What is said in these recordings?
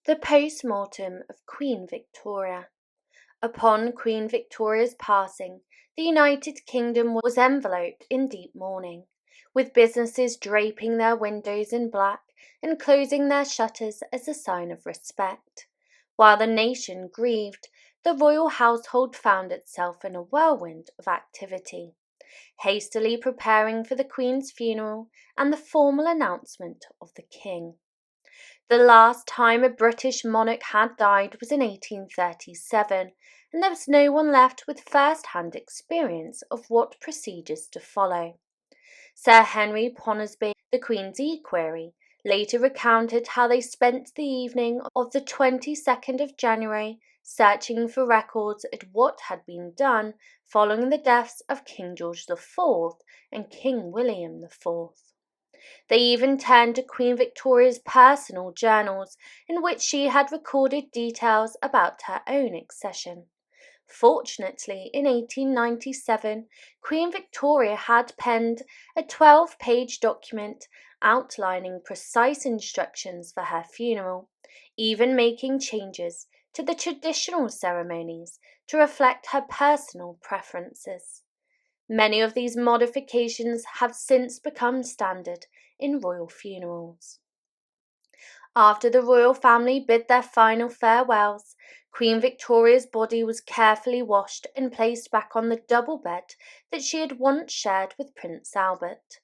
The post-mortem of Queen Victoria. Upon Queen Victoria's passing, the United Kingdom was enveloped in deep mourning, with businesses draping their windows in black and closing their shutters as a sign of respect. While the nation grieved, the royal household found itself in a whirlwind of activity, hastily preparing for the Queen's funeral and the formal announcement of the King. The last time a British monarch had died was in 1837, and there was no one left with first-hand experience of what procedures to follow. Sir Henry Ponsonby, the Queen's Equerry, later recounted how they spent the evening of the 22nd of January searching for records at what had been done following the deaths of King George IV and King William IV. They even turned to Queen Victoria's personal journals, in which she had recorded details about her own accession. Fortunately, in 1897, Queen Victoria had penned a 12-page document outlining precise instructions for her funeral, even making changes to the traditional ceremonies to reflect her personal preferences. Many of these modifications have since become standard in royal funerals. After the royal family bid their final farewells, Queen Victoria's body was carefully washed and placed back on the double bed that she had once shared with Prince Albert.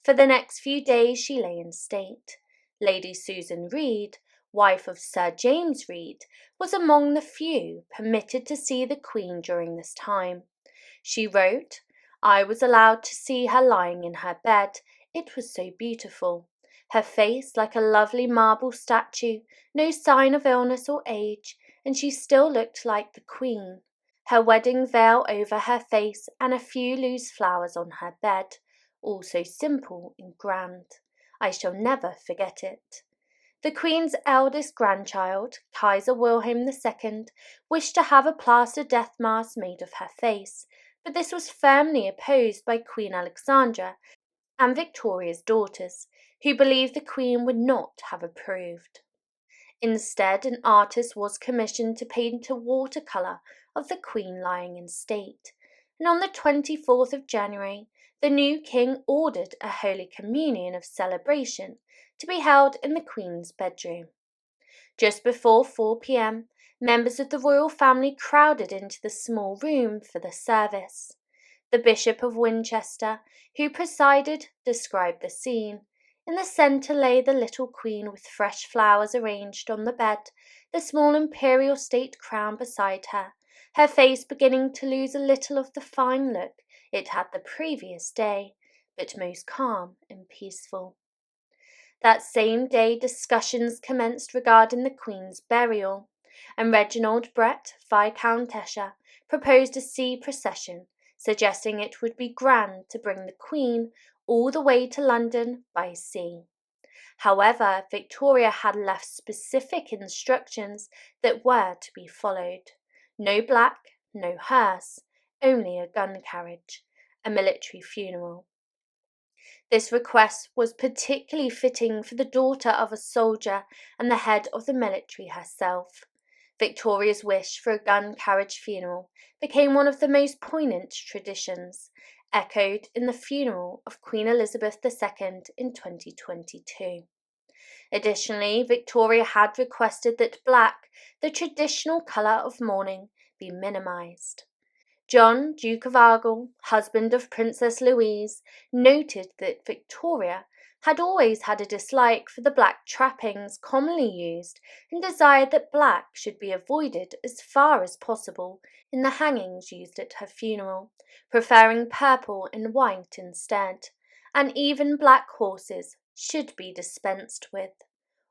For the next few days she lay in state. Lady Susan Reed, wife of Sir James Reed, was among the few permitted to see the Queen during this time. She wrote, "I was allowed to see her lying in her bed. It was so beautiful. Her face like a lovely marble statue, no sign of illness or age, and she still looked like the Queen. Her wedding veil over her face and a few loose flowers on her bed, all so simple and grand. I shall never forget it." The Queen's eldest grandchild, Kaiser Wilhelm II, wished to have a plaster death mask made of her face, but this was firmly opposed by Queen Alexandra and Victoria's daughters, who believed the Queen would not have approved. Instead, an artist was commissioned to paint a watercolour of the Queen lying in state, and on the 24th of January, the new King ordered a Holy Communion of celebration to be held in the Queen's bedroom. Just before 4 p.m, members of the royal family crowded into the small room for the service. The Bishop of Winchester, who presided, described the scene. In the centre lay the little Queen with fresh flowers arranged on the bed, the small imperial state crown beside her, her face beginning to lose a little of the fine look it had the previous day, but most calm and peaceful. That same day discussions commenced regarding the Queen's burial, and Reginald Brett, Viscount Esher, proposed a sea procession, suggesting it would be grand to bring the Queen all the way to London by sea. However, Victoria had left specific instructions that were to be followed. No black, no hearse, only a gun carriage, a military funeral. This request was particularly fitting for the daughter of a soldier and the head of the military herself. Victoria's wish for a gun carriage funeral became one of the most poignant traditions, echoed in the funeral of Queen Elizabeth II in 2022. Additionally, Victoria had requested that black, the traditional colour of mourning, be minimised. John, Duke of Argyll, husband of Princess Louise, noted that Victoria had always had a dislike for the black trappings commonly used and desired that black should be avoided as far as possible in the hangings used at her funeral, preferring purple and white instead, and even black horses should be dispensed with.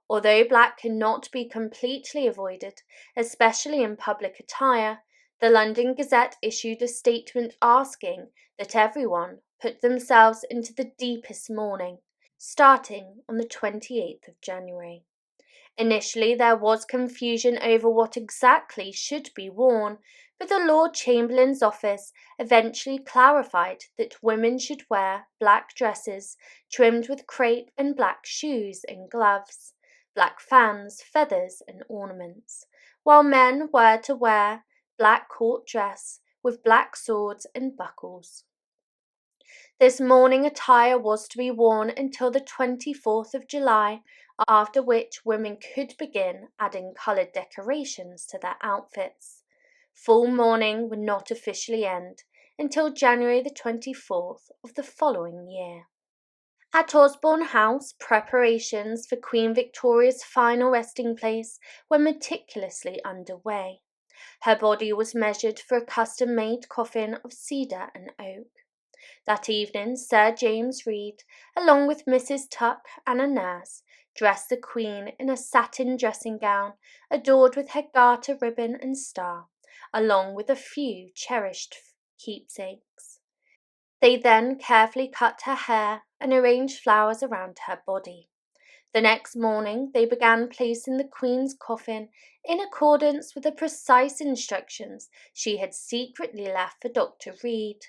Although black cannot be completely avoided, especially in public attire, the London Gazette issued a statement asking that everyone put themselves into the deepest mourning, starting on the 28th of January. Initially, there was confusion over what exactly should be worn, but the Lord Chamberlain's office eventually clarified that women should wear black dresses trimmed with crape and black shoes and gloves. black fans, feathers, and ornaments, while men were to wear black court dress with black swords and buckles. This mourning attire was to be worn until the 24th of July, after which women could begin adding coloured decorations to their outfits. Full mourning would not officially end until January the 24th of the following year. At Osborne House, preparations for Queen Victoria's final resting place were meticulously underway. Her body was measured for a custom-made coffin of cedar and oak. That evening, Sir James Reed, along with Mrs. Tuck and a nurse, dressed the Queen in a satin dressing gown adorned with her garter ribbon and star, along with a few cherished keepsakes. They then carefully cut her hair and arranged flowers around her body. The next morning they began placing the Queen's coffin in accordance with the precise instructions she had secretly left for Dr. Reed.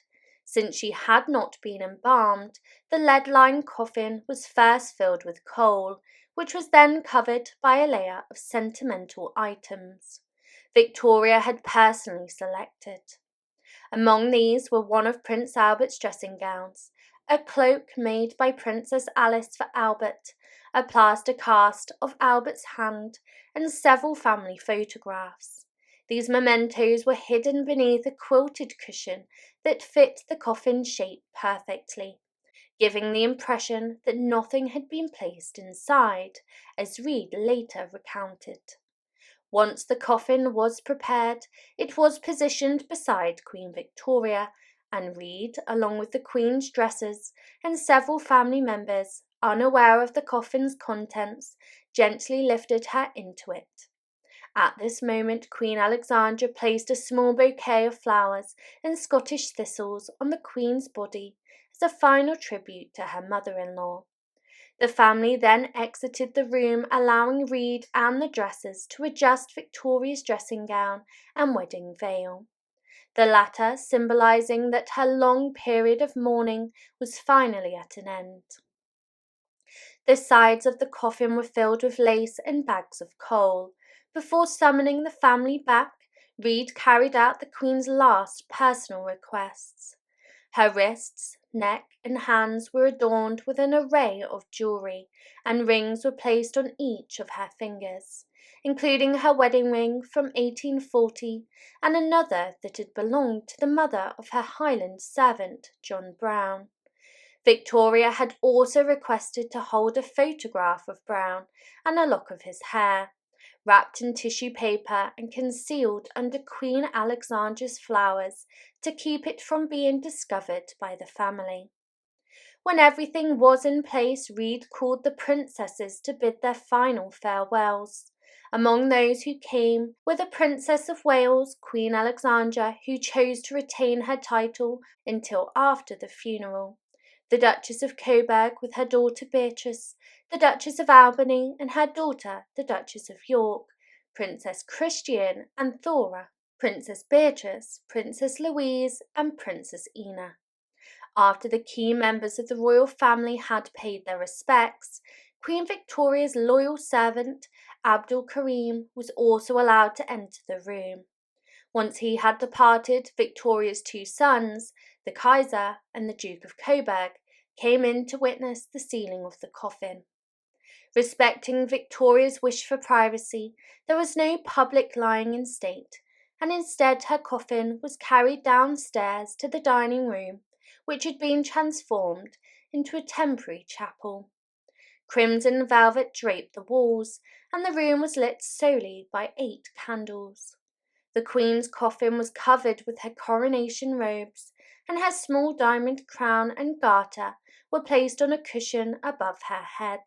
Since she had not been embalmed, the lead-lined coffin was first filled with coal, which was then covered by a layer of sentimental items Victoria had personally selected. Among these were one of Prince Albert's dressing gowns, a cloak made by Princess Alice for Albert, a plaster cast of Albert's hand, and several family photographs. These mementos were hidden beneath a quilted cushion that fit the coffin shape perfectly, giving the impression that nothing had been placed inside, as Reed later recounted. Once the coffin was prepared, it was positioned beside Queen Victoria, and Reed, along with the Queen's dressers and several family members, unaware of the coffin's contents, gently lifted her into it. At this moment, Queen Alexandra placed a small bouquet of flowers and Scottish thistles on the Queen's body as a final tribute to her mother-in-law. The family then exited the room, allowing Reed and the dressers to adjust Victoria's dressing gown and wedding veil, the latter symbolising that her long period of mourning was finally at an end. The sides of the coffin were filled with lace and bags of coal. Before summoning the family back, Reed carried out the Queen's last personal requests. Her wrists, neck, and hands were adorned with an array of jewellery, and rings were placed on each of her fingers, including her wedding ring from 1840 and another that had belonged to the mother of her Highland servant, John Brown. Victoria had also requested to hold a photograph of Brown and a lock of his hair, wrapped in tissue paper and concealed under Queen Alexandra's flowers to keep it from being discovered by the family. When everything was in place, Reed called the princesses to bid their final farewells. Among those who came were the Princess of Wales, Queen Alexandra, who chose to retain her title until after the funeral, the Duchess of Coburg with her daughter Beatrice, the Duchess of Albany and her daughter, the Duchess of York, Princess Christian and Thora, Princess Beatrice, Princess Louise and Princess Ina. After the key members of the royal family had paid their respects, Queen Victoria's loyal servant, Abdul Karim, was also allowed to enter the room. Once he had departed, Victoria's two sons, the Kaiser and the Duke of Coburg, came in to witness the sealing of the coffin. Respecting Victoria's wish for privacy, there was no public lying in state, and instead her coffin was carried downstairs to the dining room, which had been transformed into a temporary chapel. Crimson velvet draped the walls, and the room was lit solely by 8 candles. The Queen's coffin was covered with her coronation robes, and her small diamond crown and garter were placed on a cushion above her head.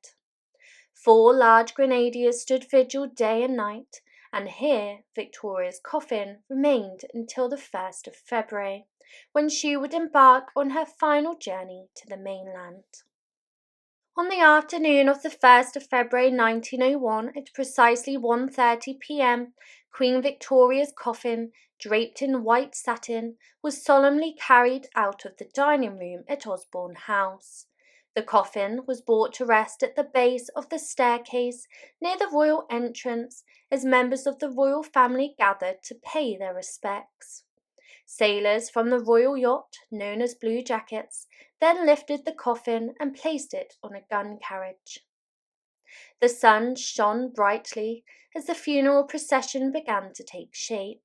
4 large grenadiers stood vigil day and night, and here Victoria's coffin remained until the 1st of February, when she would embark on her final journey to the mainland. On the afternoon of the 1st of February 1901, at precisely 1:30 p.m, Queen Victoria's coffin, draped in white satin, was solemnly carried out of the dining room at Osborne House. The coffin was brought to rest at the base of the staircase near the royal entrance as members of the royal family gathered to pay their respects. Sailors from the royal yacht, known as Blue Jackets, then lifted the coffin and placed it on a gun carriage. The sun shone brightly as the funeral procession began to take shape.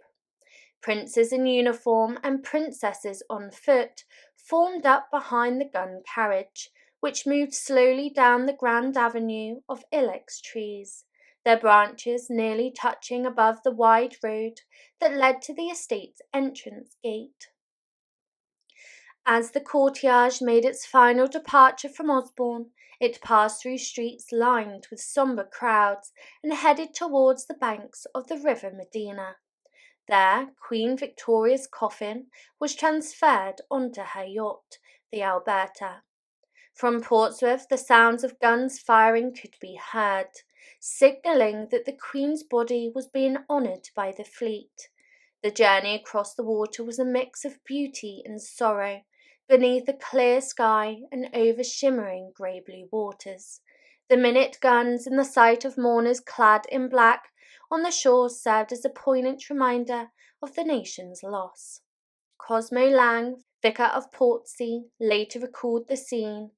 Princes in uniform and princesses on foot formed up behind the gun carriage, which moved slowly down the grand avenue of ilex trees, their branches nearly touching above the wide road that led to the estate's entrance gate. As the cortege made its final departure from Osborne, it passed through streets lined with sombre crowds and headed towards the banks of the River Medina. There, Queen Victoria's coffin was transferred onto her yacht, the Alberta. From Portsmouth, the sounds of guns firing could be heard, signalling that the Queen's body was being honoured by the fleet. The journey across the water was a mix of beauty and sorrow, beneath a clear sky and over shimmering grey-blue waters. The minute guns and the sight of mourners clad in black on the shore served as a poignant reminder of the nation's loss. Cosmo Lang, Vicar of Portsea, later recalled the scene.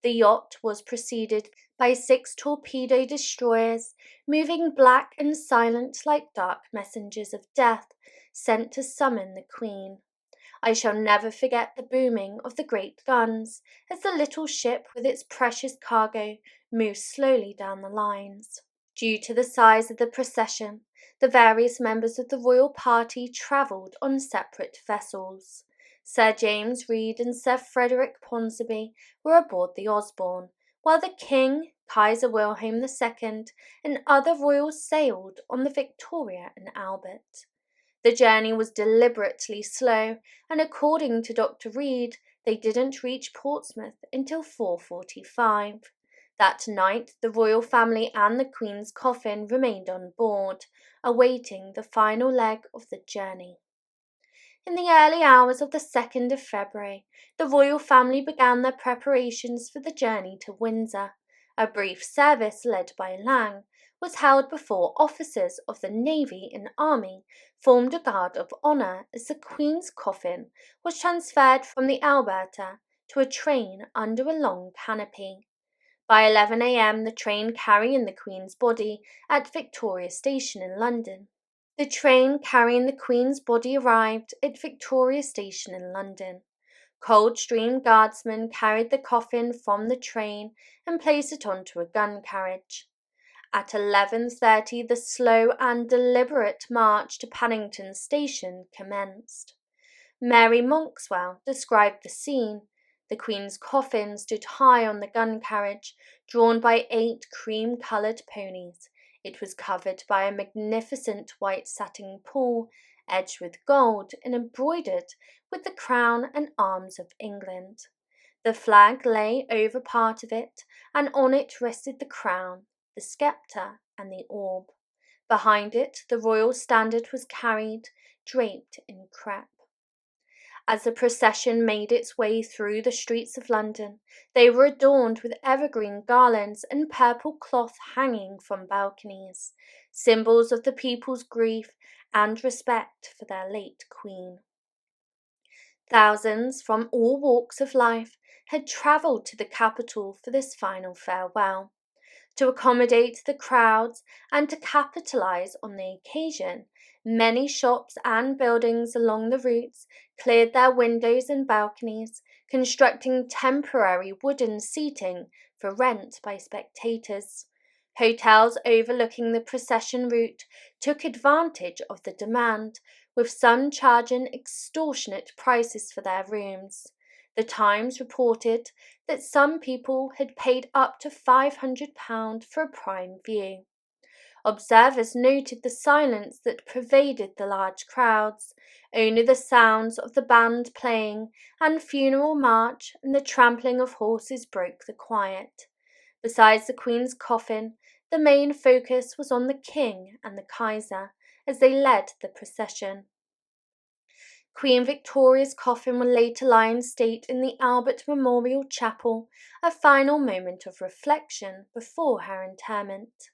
The yacht was preceded by 6 torpedo destroyers, moving black and silent like dark messengers of death sent to summon the Queen. I shall never forget the booming of the great guns as the little ship with its precious cargo moved slowly down the lines. Due to the size of the procession, the various members of the royal party travelled on separate vessels. Sir James Reed and Sir Frederick Ponsonby were aboard the Osborne, while the King, Kaiser Wilhelm II, and other royals sailed on the Victoria and Albert. The journey was deliberately slow, and according to Dr. Reed, they didn't reach Portsmouth until 4:45. That night, the royal family and the Queen's coffin remained on board, awaiting the final leg of the journey. In the early hours of the 2nd of February, the royal family began their preparations for the journey to Windsor. A brief service led by Lang was held before officers of the Navy and Army formed a guard of honour as the Queen's coffin was transferred from the Alberta to a train under a long canopy. By 11 a.m, the train carrying the Queen's body at Victoria Station in London. The train carrying the Queen's body arrived at Victoria Station in London. Coldstream guardsmen carried the coffin from the train and placed it onto a gun carriage. At 11:30, the slow and deliberate march to Paddington Station commenced. Mary Monkswell described the scene. The Queen's coffin stood high on the gun carriage, drawn by 8 cream-coloured ponies. It was covered by a magnificent white satin pall, edged with gold and embroidered with the crown and arms of England. The flag lay over part of it, and on it rested the crown, the sceptre, and the orb. Behind it, the royal standard was carried, draped in crepe. As the procession made its way through the streets of London, they were adorned with evergreen garlands and purple cloth hanging from balconies, symbols of the people's grief and respect for their late Queen. Thousands from all walks of life had travelled to the capital for this final farewell. To accommodate the crowds and to capitalise on the occasion, many shops and buildings along the routes cleared their windows and balconies, constructing temporary wooden seating for rent by spectators. Hotels overlooking the procession route took advantage of the demand, with some charging extortionate prices for their rooms. The Times reported that some people had paid up to £500 for a prime view. Observers noted the silence that pervaded the large crowds. Only the sounds of the band playing and funeral march and the trampling of horses broke the quiet. Besides the Queen's coffin, the main focus was on the King and the Kaiser as they led the procession. Queen Victoria's coffin will later lie in state in the Albert Memorial Chapel, a final moment of reflection before her interment.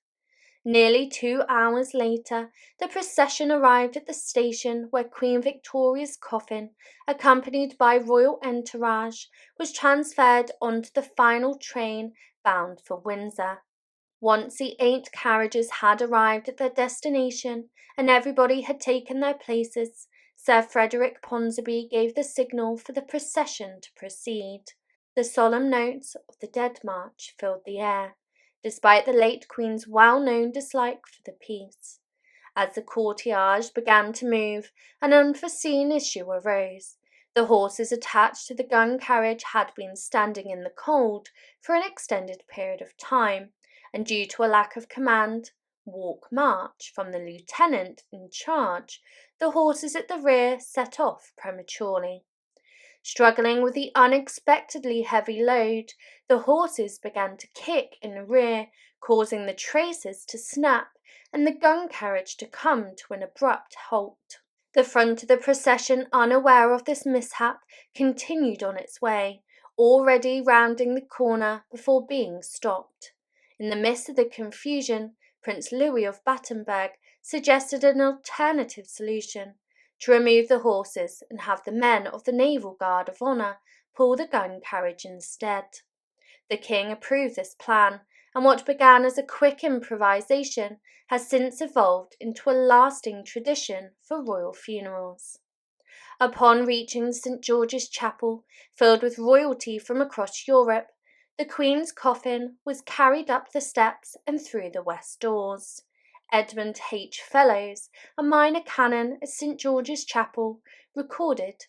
Nearly 2 hours later, the procession arrived at the station where Queen Victoria's coffin, accompanied by royal entourage, was transferred onto the final train bound for Windsor. Once the 8 carriages had arrived at their destination and everybody had taken their places, Sir Henry Ponsonby gave the signal for the procession to proceed. The solemn notes of the Dead March filled the air, despite the late Queen's well-known dislike for the piece. As the cortege began to move, an unforeseen issue arose. The horses attached to the gun carriage had been standing in the cold for an extended period of time, and due to a lack of command, walk march, from the lieutenant in charge, the horses at the rear set off prematurely. Struggling with the unexpectedly heavy load, the horses began to kick in the rear, causing the traces to snap and the gun carriage to come to an abrupt halt. The front of the procession, unaware of this mishap, continued on its way, already rounding the corner before being stopped. In the midst of the confusion, Prince Louis of Battenberg suggested an alternative solution: to remove the horses and have the men of the Naval Guard of Honour pull the gun carriage instead. The King approved this plan, and what began as a quick improvisation has since evolved into a lasting tradition for royal funerals. Upon reaching St. George's Chapel, filled with royalty from across Europe, the Queen's coffin was carried up the steps and through the west doors. Edmund H. Fellows, a minor canon at St. George's Chapel, recorded: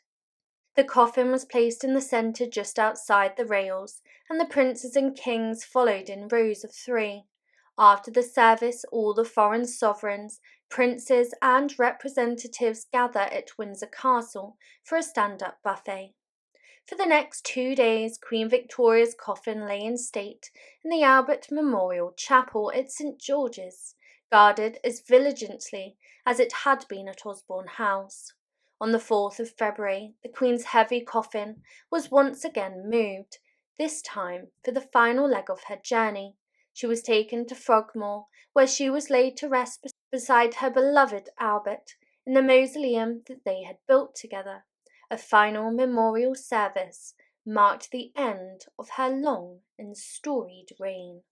"The coffin was placed in the centre just outside the rails, and the princes and kings followed in rows of 3. After the service, all the foreign sovereigns, princes, and representatives gather at Windsor Castle for a stand-up buffet." For the next 2 days, Queen Victoria's coffin lay in state in the Albert Memorial Chapel at St. George's, guarded as vigilantly as it had been at Osborne House. On the 4th of February, the Queen's heavy coffin was once again moved, this time for the final leg of her journey. She was taken to Frogmore, where she was laid to rest beside her beloved Albert in the mausoleum that they had built together. A final memorial service marked the end of her long and storied reign.